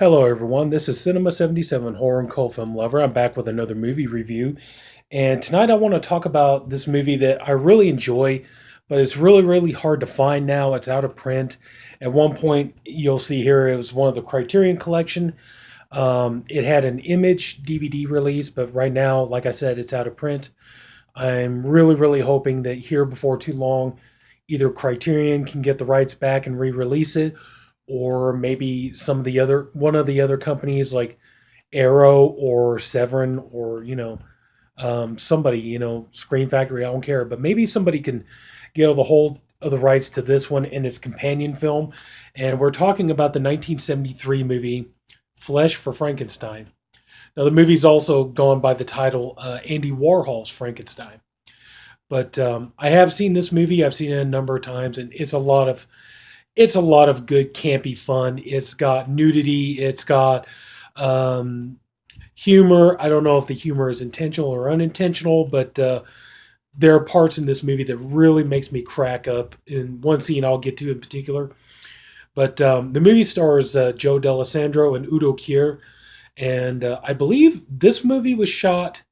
Hello, everyone. This is Sinema77 horror and cult film lover. I'm back with another movie review. And tonight I want to talk about this movie that I really enjoy, but it's really, really hard to find now. It's out of print. At one point, you'll see here it was one of the Criterion Collection. It had an Image DVD release, but right now, like I said, it's out of print. I'm really, really hoping that here before too long, either Criterion can get the rights back and re-release it, or maybe one of the other companies like Arrow or Severin or somebody, Screen Factory. I don't care, but maybe somebody can get the hold of the rights to this one and its companion film. And we're talking about the 1973 movie Flesh for Frankenstein. Now, the movie's also gone by the title Andy Warhol's Frankenstein. But I have seen this movie. I've seen it a number of times, and it's a lot of good campy fun. It's got nudity. It's got um, humor. I don't know if the humor is intentional or unintentional, but there are parts in this movie that really makes me crack up. In one scene I'll get to in particular. But the movie stars Joe D'Alessandro and Udo Kier, and I believe this movie was shot,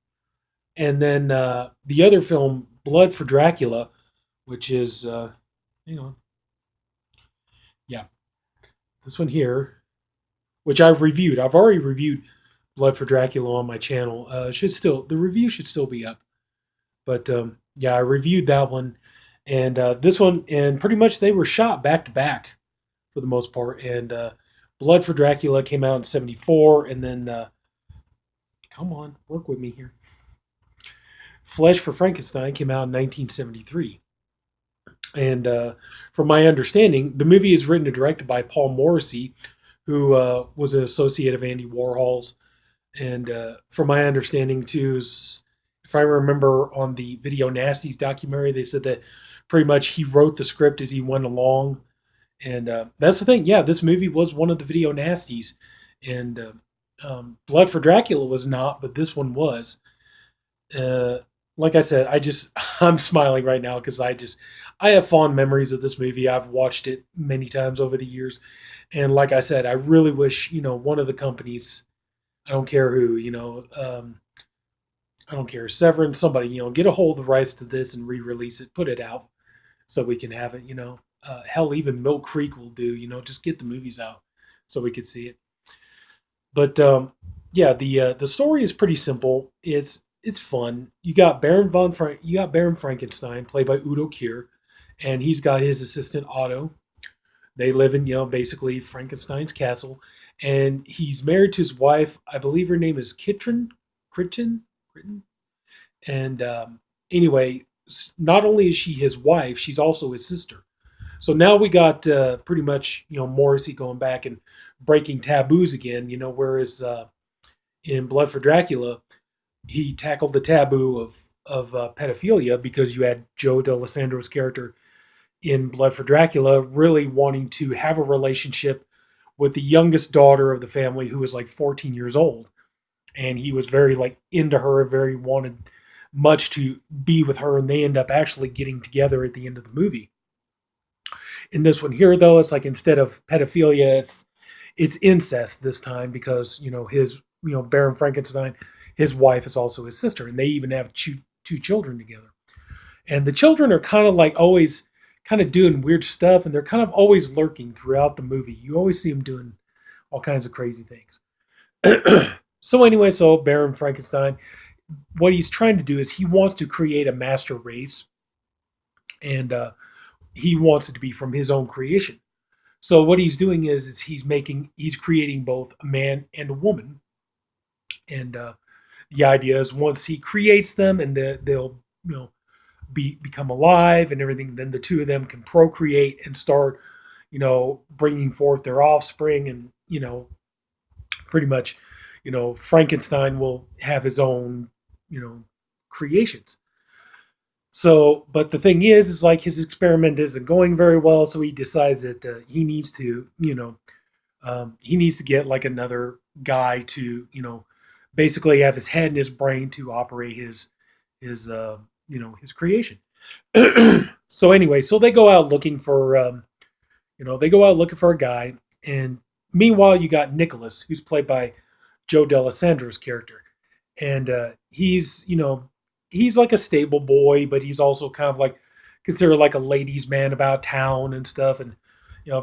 and then the other film, Blood for Dracula, which is, hang on, yeah, this one here, which I've reviewed. I've already reviewed Blood for Dracula on my channel. The review should still be up. But yeah, I reviewed that one and this one, and pretty much they were shot back to back for the most part. And Blood for Dracula came out in '74, and then come on, work with me here. Flesh for Frankenstein came out in 1973. And from my understanding, the movie is written and directed by Paul Morrissey, who was an associate of Andy Warhol's. And from my understanding, too, if I remember on the Video Nasties documentary, they said that pretty much he wrote the script as he went along. And that's the thing. Yeah, this movie was one of the Video Nasties. And Blood for Dracula was not, but this one was. Uh, like I said, I'm smiling right now because I have fond memories of this movie. I've watched it many times over the years, and like I said, I really wish one of the companies, I don't care who, I don't care, Severin, somebody, get a hold of the rights to this and re-release it, put it out so we can have it. Hell, even Mill Creek will do. Just get the movies out so we could see it. But yeah, the story is pretty simple. It's fun. You got Baron Frankenstein, played by Udo Kier, and he's got his assistant Otto. They live in basically Frankenstein's castle, and he's married to his wife. I believe her name is Kitten. And anyway, not only is she his wife, she's also his sister. So now we got pretty much Morrissey going back and breaking taboos again. Whereas in Blood for Dracula, he tackled the taboo of pedophilia, because you had Joe D'Alessandro's character in Blood for Dracula really wanting to have a relationship with the youngest daughter of the family, who was like 14 years old, and he was very like into her, very wanted much to be with her, and they end up actually getting together at the end of the movie. In this one here, though, it's like instead of pedophilia, it's incest this time, because his Baron Frankenstein, his wife is also his sister, and they even have two children together. And the children are kind of like always kind of doing weird stuff, and they're kind of always lurking throughout the movie. You always see them doing all kinds of crazy things. So anyway, Baron Frankenstein, what he's trying to do is he wants to create a master race, and he wants it to be from his own creation. So what he's doing is he's creating both a man and a woman, and the idea is once he creates them and they'll become alive and everything, then the two of them can procreate and start bringing forth their offspring, and pretty much Frankenstein will have his own creations. So, but the thing is like his experiment isn't going very well, so he decides that he needs to get like another guy to basically have his head and his brain to operate his creation. So anyway, so they go out looking for a guy, and meanwhile, you got Nicholas, who's played by Joe D'Alessandra's character, and he's he's like a stable boy, but he's also kind of like considered like a ladies' man about town and stuff, and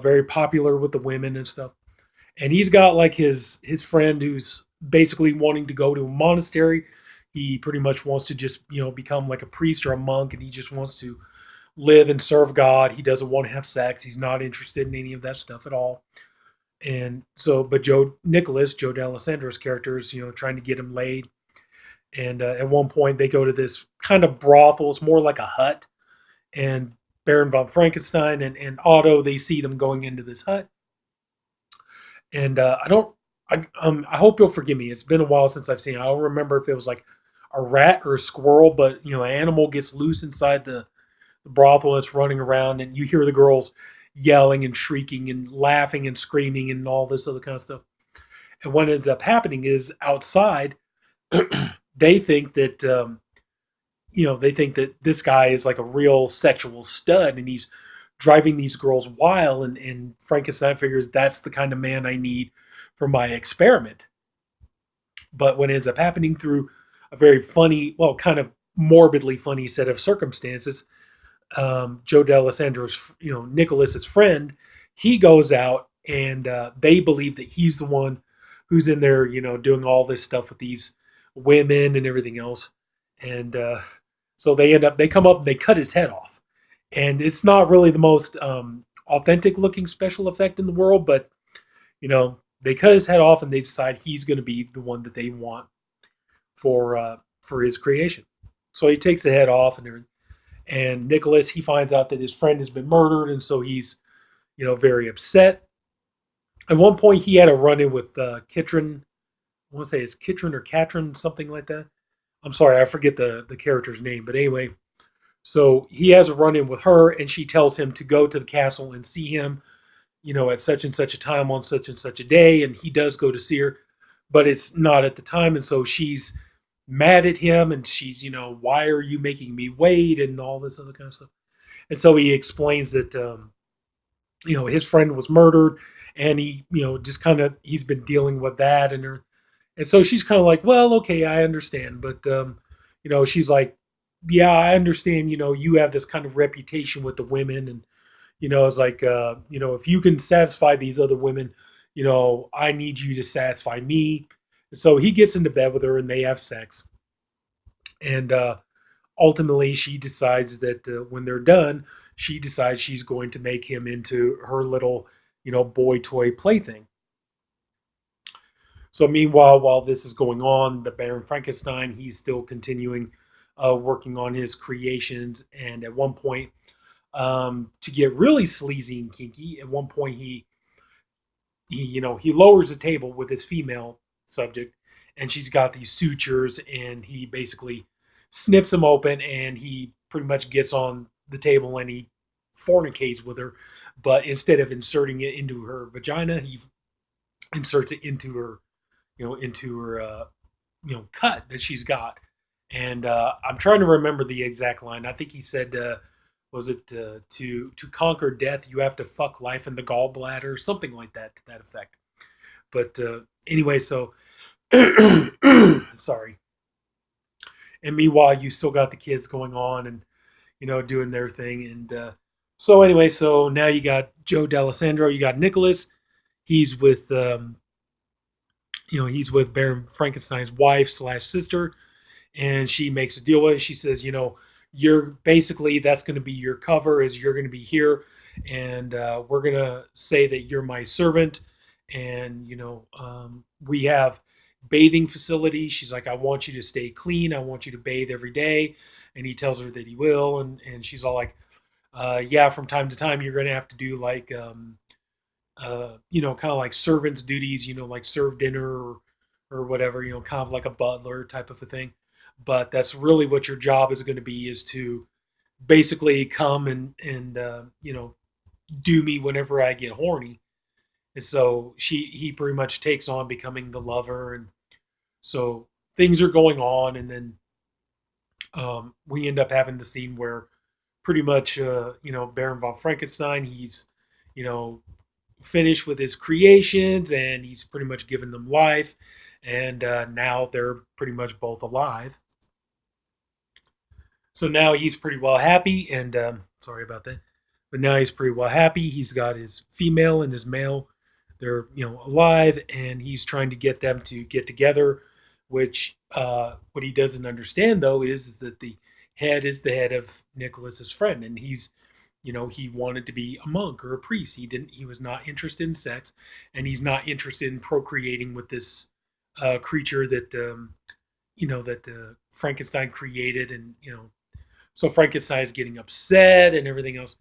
very popular with the women and stuff. And he's got like his friend who's basically wanting to go to a monastery. He pretty much wants to just become like a priest or a monk, and he just wants to live and serve God. He doesn't want to have sex. He's not interested in any of that stuff at all. And so, but Joe D'Alessandra's character is, trying to get him laid. And at one point, they go to this kind of brothel. It's more like a hut. And Baron von Frankenstein and Otto, they see them going into this hut. And I don't, I hope you'll forgive me. It's been a while since I've seen it. I don't remember if it was like a rat or a squirrel, but an animal gets loose inside the brothel that's running around, and you hear the girls yelling and shrieking and laughing and screaming and all this other kind of stuff. And what ends up happening is outside, they think that they think that this guy is like a real sexual stud, and he's driving these girls wild. And Frankenstein figures that's the kind of man I need for my experiment. But what ends up happening through a very funny, well, kind of morbidly funny set of circumstances, Joe D'Alessandra's, Nicholas's friend, he goes out and they believe that he's the one who's in there, doing all this stuff with these women and everything else. And so they come up and they cut his head off. And it's not really the most authentic looking special effect in the world, but, they cut his head off and they decide he's going to be the one that they want for his creation. So he takes the head off and everything. And Nicholas, he finds out that his friend has been murdered, and so he's, very upset. At one point, he had a run-in with Kitrin. I want to say it's Kitrin or Katrin, something like that. I'm sorry, I forget the character's name, but anyway. So he has a run-in with her, and she tells him to go to the castle and see him, at such and such a time on such and such a day, and he does go to see her, but it's not at the time, and so she's mad at him, and she's, why are you making me wait, and all this other kind of stuff. And so he explains that, his friend was murdered, and he, just kind of, he's been dealing with that, and so she's kind of like, well, okay, I understand, but, she's like, yeah, I understand, you have this kind of reputation with the women, and, it's like, if you can satisfy these other women, I need you to satisfy me. So he gets into bed with her and they have sex. And ultimately, she decides that when they're done, she decides she's going to make him into her little, boy toy plaything. So meanwhile, while this is going on, the Baron Frankenstein, he's still continuing working on his creations. And at one point, to get really sleazy and kinky, at one point he lowers the table with his female subject, and she's got these sutures, and he basically snips them open, and he pretty much gets on the table and he fornicates with her, but instead of inserting it into her vagina, he inserts it into her cut that she's got. And I'm trying to remember the exact line. I think he said, was it to conquer death you have to fuck life in the gallbladder, something like that, to that effect. But anyway, so sorry. And meanwhile, you still got the kids going on and doing their thing. And so anyway, so now you got Joe D'Alessandro, you got Nicholas. He's with he's with Baron Frankenstein's wife slash sister, and she makes a deal with it. She says, you're basically, that's going to be your cover, is you're going to be here, and we're going to say that you're my servant, and we have bathing facilities. She's like, I want you to stay clean, I want you to bathe every day. And he tells her that he will, and she's all like, yeah, from time to time you're going to have to do like kind of like servants duties, like serve dinner or whatever, kind of like a butler type of a thing. But that's really what your job is going to be, is to basically come and do me whenever I get horny. And so he pretty much takes on becoming the lover, and so things are going on, and then we end up having the scene where pretty much Baron von Frankenstein, he's you know finished with his creations, and he's pretty much given them life. And now they're pretty much both alive. So now he's pretty well happy, and sorry about that. But now he's pretty well happy. He's got his female and his male. They're alive, and he's trying to get them to get together. Which what he doesn't understand though is that the head is the head of Nicholas's friend, and he wanted to be a monk or a priest. He was not interested in sex, and he's not interested in procreating with this creature that Frankenstein created, and so Frankenstein is getting upset and everything else.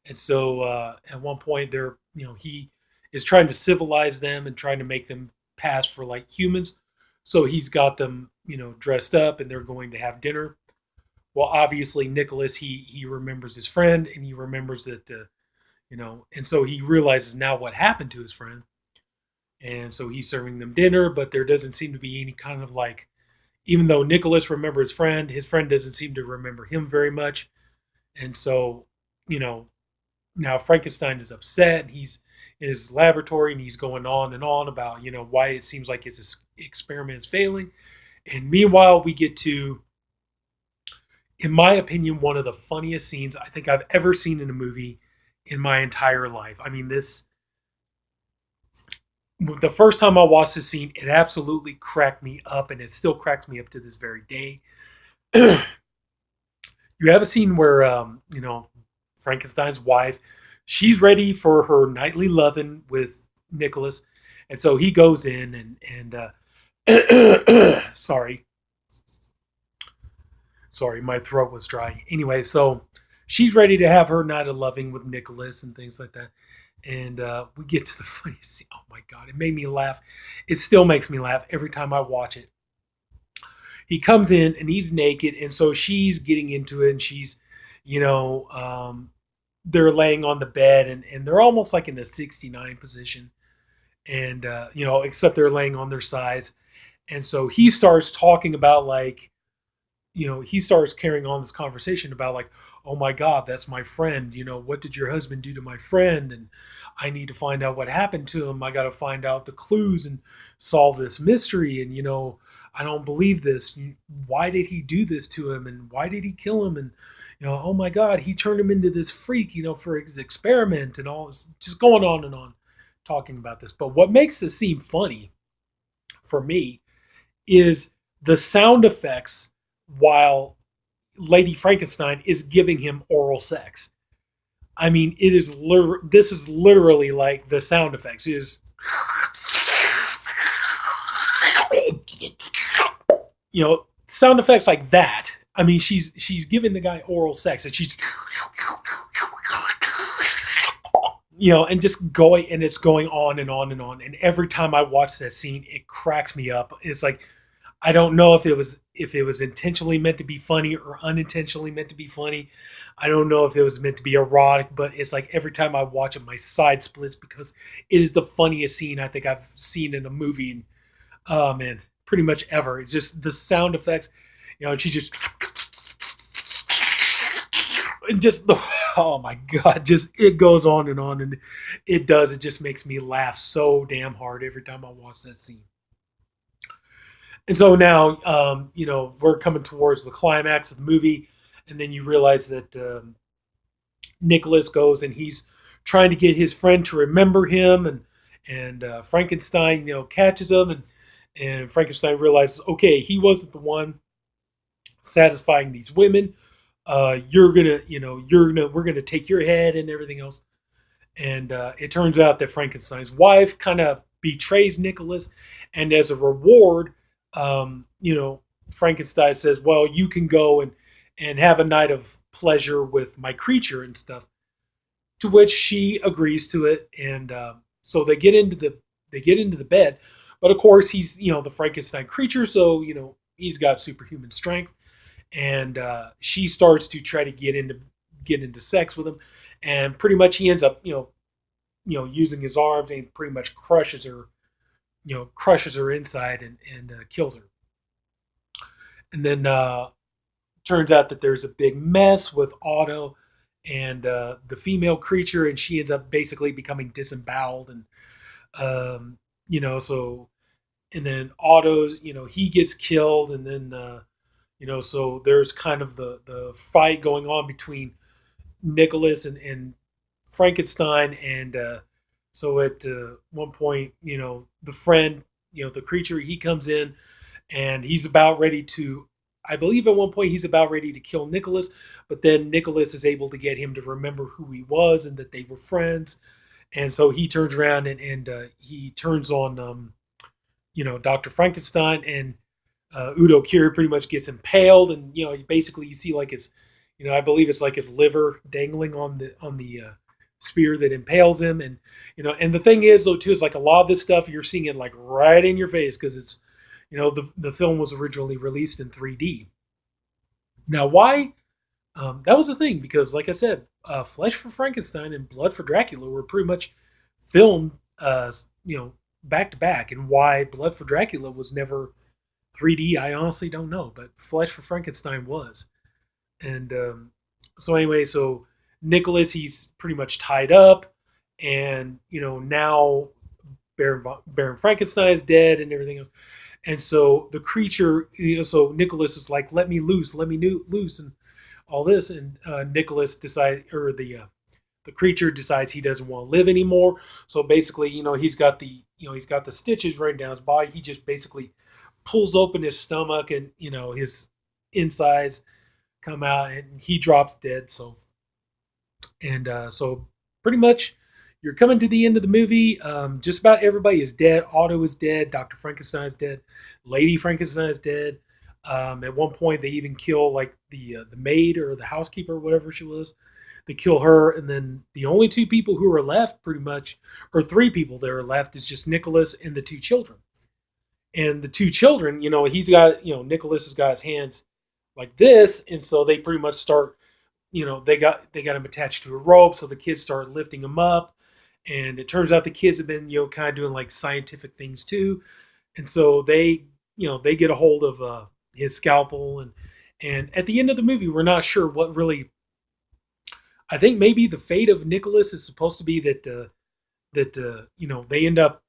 And so at one point, he is trying to civilize them and trying to make them pass for like humans. So he's got them, dressed up, and they're going to have dinner. Well, obviously Nicholas, he remembers his friend, and he remembers that, and so he realizes now what happened to his friend. And so he's serving them dinner, but there doesn't seem to be any kind of like, even though Nicholas remembers his friend doesn't seem to remember him very much. And so, now Frankenstein is upset, and he's in his laboratory, and he's going on and on about, why it seems like his experiment is failing. And meanwhile, we get to, in my opinion, one of the funniest scenes I think I've ever seen in a movie in my entire life. I mean, the first time I watched this scene, it absolutely cracked me up, and it still cracks me up to this very day. You have a scene where, Frankenstein's wife, she's ready for her nightly loving with Nicholas, and so he goes in and sorry, my throat was dry. Anyway, so she's ready to have her night of loving with Nicholas and things like that. And we get to the funniest scene. Oh my God, it made me laugh. It still makes me laugh every time I watch it. He comes in and he's naked, and so she's getting into it, and she's, they're laying on the bed, and they're almost like in a 69 position, and except they're laying on their sides. And so he starts talking about like, he starts carrying on this conversation about like, oh my God, that's my friend. What did your husband do to my friend? And I need to find out what happened to him. I got to find out the clues and solve this mystery. And, I don't believe this. Why did he do this to him? And why did he kill him? And, oh my God, he turned him into this freak, for his experiment and all this, just going on and on talking about this. But what makes this scene funny for me is the sound effects while Lady Frankenstein is giving him oral sex. I mean, this is literally like the sound effects. It is, sound effects like that. I mean, she's giving the guy oral sex, and she's, and just going, and it's going on and on and on. And every time I watch that scene, it cracks me up. It's like, I don't know if it was intentionally meant to be funny or unintentionally meant to be funny. I don't know if it was meant to be erotic, but it's like every time I watch it, my side splits because it is the funniest scene I think I've seen in a movie. And, oh man, pretty much ever. It's just the sound effects, and she just, and just oh my God, just, it goes on, and it just makes me laugh so damn hard every time I watch that scene. And so now, we're coming towards the climax of the movie, and then you realize that Nicholas goes and he's trying to get his friend to remember him, and Frankenstein, catches him, and Frankenstein realizes, okay, he wasn't the one satisfying these women. We're gonna take your head and everything else. And it turns out that Frankenstein's wife kind of betrays Nicholas, and as a reward, Frankenstein says, well, you can go and have a night of pleasure with my creature and stuff, to which she agrees to it. And so they get into the bed, but of course he's, the Frankenstein creature. So, he's got superhuman strength, and she starts to try to get into sex with him. And pretty much he ends up, using his arms, and pretty much crushes her inside and kills her. And then turns out that there's a big mess with Otto, and the female creature, and she ends up basically becoming disemboweled, and so and then Otto's, he gets killed, and then so there's kind of the fight going on between Nicholas and Frankenstein, and so at one point, the friend, the creature, he comes in, and he's about ready to. I believe at one point he's about ready to kill Nicholas, but then Nicholas is able to get him to remember who he was and that they were friends, and so he turns around and he turns on Dr. Frankenstein, and Udo Kier pretty much gets impaled, and basically you see like his, I believe it's like his liver dangling on the spear that impales him, and and the thing is though too is like a lot of this stuff you're seeing it like right in your face because it's the film was originally released in 3D. Now why? That was the thing because like I said, Flesh for Frankenstein and Blood for Dracula were pretty much filmed back to back, and why Blood for Dracula was never 3D, I honestly don't know, but Flesh for Frankenstein was. And so anyway, so Nicholas, he's pretty much tied up, and now Baron Frankenstein is dead and everything else. And so the creature, so Nicholas is like, let me loose, and all this, and Nicholas decides, or the creature decides he doesn't want to live anymore. So basically, he's got the stitches right down his body. He just basically pulls open his stomach, and his insides come out, and he drops dead. So pretty much you're coming to the end of the movie. Just about everybody is dead. Otto is dead. Dr. Frankenstein is dead. Lady Frankenstein is dead. At one point, they even kill like the maid or the housekeeper or whatever she was. They kill her, and then the only two people who are left, pretty much, or three people that are left, is just Nicholas and the two children. And the two children, he's got, Nicholas has got his hands like this, and so they pretty much start, they got him attached to a rope, so the kids start lifting him up, and it turns out the kids have been, kind of doing like scientific things too, and so they get a hold of his scalpel, and at the end of the movie, we're not sure what really. I think maybe the fate of Nicholas is supposed to be that they end up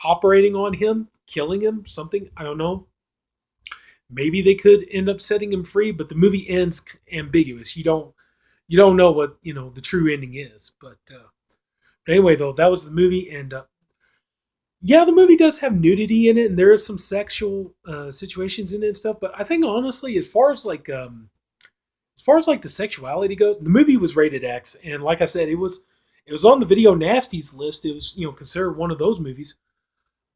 operating on him, killing him, something. I don't know. Maybe they could end up setting him free, but the movie ends ambiguous. You don't know what the true ending is. But anyway, though, that was the movie, and yeah, the movie does have nudity in it, and there is some sexual situations in it and stuff. But I think honestly, as far as the sexuality goes, the movie was rated X, and like I said, it was on the video nasties list. It was considered one of those movies.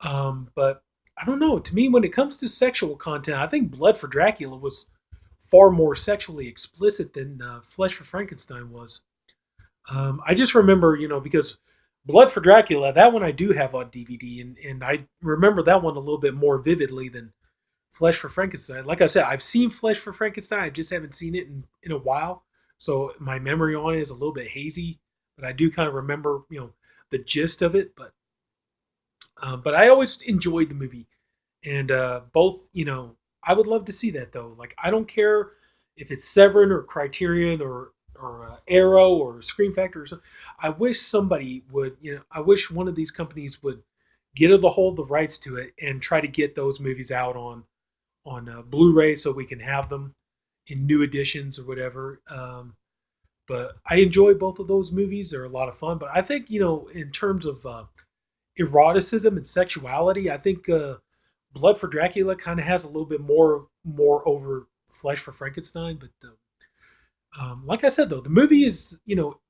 But I don't know. To me, when it comes to sexual content, I think Blood for Dracula was far more sexually explicit than Flesh for Frankenstein was. I just remember, because Blood for Dracula, that one I do have on DVD, and I remember that one a little bit more vividly than Flesh for Frankenstein. Like I said, I've seen Flesh for Frankenstein. I just haven't seen it in a while. So my memory on it is a little bit hazy, but I do kind of remember, the gist of it. But I always enjoyed the movie, and both, I would love to see that though. Like I don't care if it's Severin or Criterion or Arrow or Scream Factory or something. I wish somebody would, I wish one of these companies would get the hold the rights to it and try to get those movies out on Blu-ray so we can have them in new editions or whatever. But I enjoy both of those movies. They're a lot of fun. But I think, in terms of eroticism and sexuality, I think Blood for Dracula kind of has a little bit more over Flesh for Frankenstein. But like I said, though, the movie is,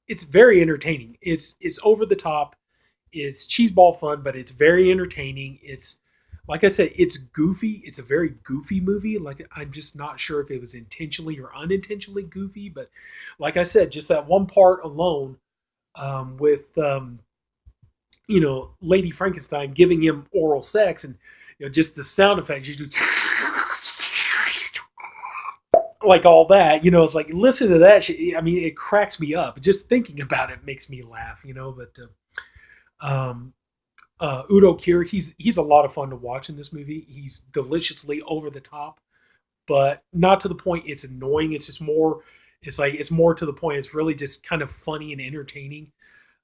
it's very entertaining. It's over the top. It's cheeseball fun, but it's very entertaining. It's like I said, it's goofy. It's a very goofy movie. Like I'm just not sure if it was intentionally or unintentionally goofy, but like I said, just that one part alone with Lady Frankenstein giving him oral sex, and just the sound effects, you just like all that. It's like listen to that shit. I mean, it cracks me up. Just thinking about it makes me laugh. But. Udo Kier, he's a lot of fun to watch in this movie. He's deliciously over the top, but not to the point it's annoying. It's just more, It's like it's more to the point. It's really just kind of funny and entertaining.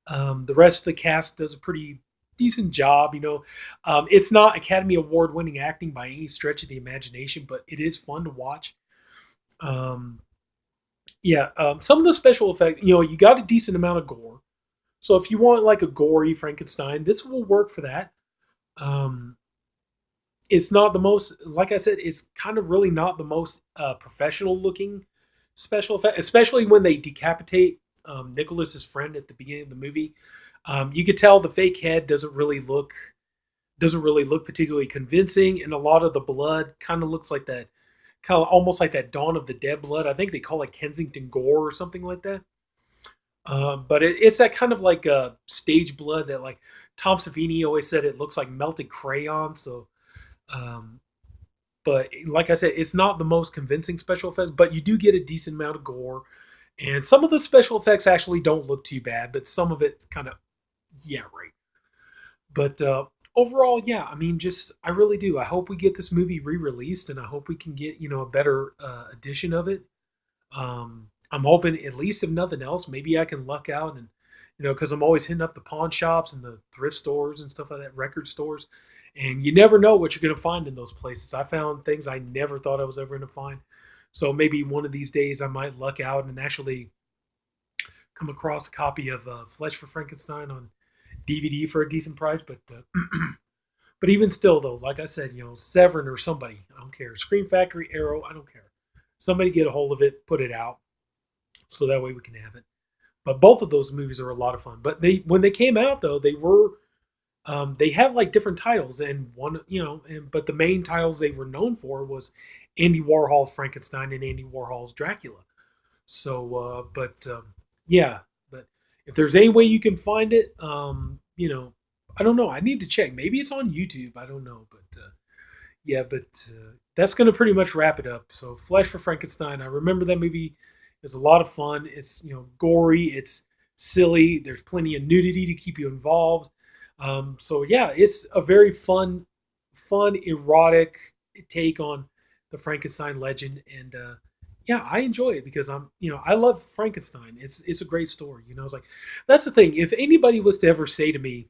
The rest of the cast does a pretty decent job. It's not Academy Award winning acting by any stretch of the imagination, but it is fun to watch. Um, yeah, some of the special effects, you got a decent amount of gore. So if you want like a gory Frankenstein, this will work for that. Um, it's not the most, like I said, it's kind of really not the most professional looking special effect, especially when they decapitate Nicholas's friend at the beginning of the movie. You could tell the fake head doesn't really look particularly convincing, and a lot of the blood kind of looks like that, kind of almost like that Dawn of the Dead blood. I think they call it Kensington gore or something like that. But it's that kind of like stage blood that like Tom Savini always said it looks like melted crayon. So, um, but like I said, it's not the most convincing special effects, but you do get a decent amount of gore, and some of the special effects actually don't look too bad, but some of it's kind of yeah, right. But overall, yeah, I mean, just I really do. I hope we get this movie re-released, and I hope we can get a better edition of it. I'm hoping, at least if nothing else, maybe I can luck out and because I'm always hitting up the pawn shops and the thrift stores and stuff like that, record stores, and you never know what you're going to find in those places. I found things I never thought I was ever going to find. So maybe one of these days I might luck out and actually come across a copy of Flesh for Frankenstein on DVD for a decent price. But even still, though, like I said, Severin or somebody, I don't care. Scream Factory, Arrow, I don't care. Somebody get a hold of it, put it out, so that way we can have it. But both of those movies are a lot of fun. But when they came out, though, they had like different titles, and but the main titles they were known for was Andy Warhol's Frankenstein and Andy Warhol's Dracula. So, yeah, but if there's any way you can find it, I don't know. I need to check. Maybe it's on YouTube. I don't know, but yeah, but that's going to pretty much wrap it up. So, Flesh for Frankenstein. I remember that movie. It's a lot of fun. It's gory. It's silly. There's plenty of nudity to keep you involved. So yeah, it's a very fun, erotic take on the Frankenstein legend, and yeah, I enjoy it because I love Frankenstein. It's a great story. It's like that's the thing. If anybody was to ever say to me,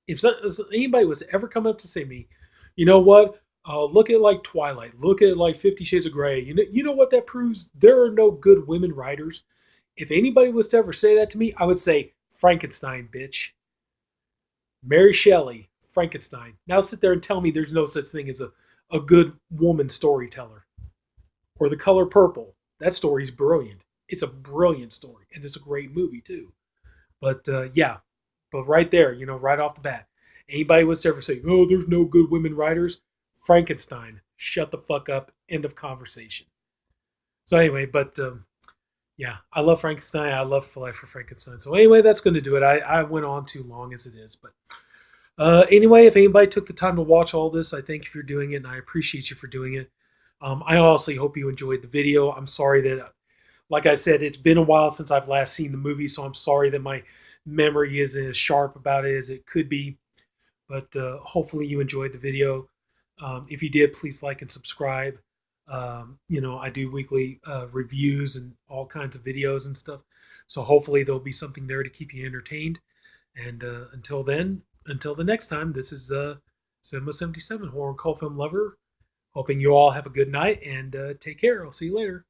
if anybody was to ever come up to say to me, you know what? Look at like Twilight. Look at like 50 Shades of Grey. You know what that proves? There are no good women writers. If anybody was to ever say that to me, I would say Frankenstein, bitch. Mary Shelley, Frankenstein. Now sit there and tell me there's no such thing as a good woman storyteller. Or The Color Purple. That story's brilliant. It's a brilliant story, and it's a great movie too. But yeah, but right there, right off the bat, anybody was to ever say, "Oh, there's no good women writers," Frankenstein, shut the fuck up. End of conversation. So anyway, but yeah, I love Frankenstein. I love Life for Frankenstein. So anyway, that's going to do it. I went on too long as it is, but anyway, if anybody took the time to watch all this, I thank you for doing it, and I appreciate you for doing it. I honestly hope you enjoyed the video. I'm sorry that, like I said, it's been a while since I've last seen the movie, so I'm sorry that my memory isn't as sharp about it as it could be. But hopefully you enjoyed the video. If you did, please like and subscribe. I do weekly reviews and all kinds of videos and stuff. So hopefully there'll be something there to keep you entertained. And until the next time, this is Sinema77, horror and cult film lover. Hoping you all have a good night and take care. I'll see you later.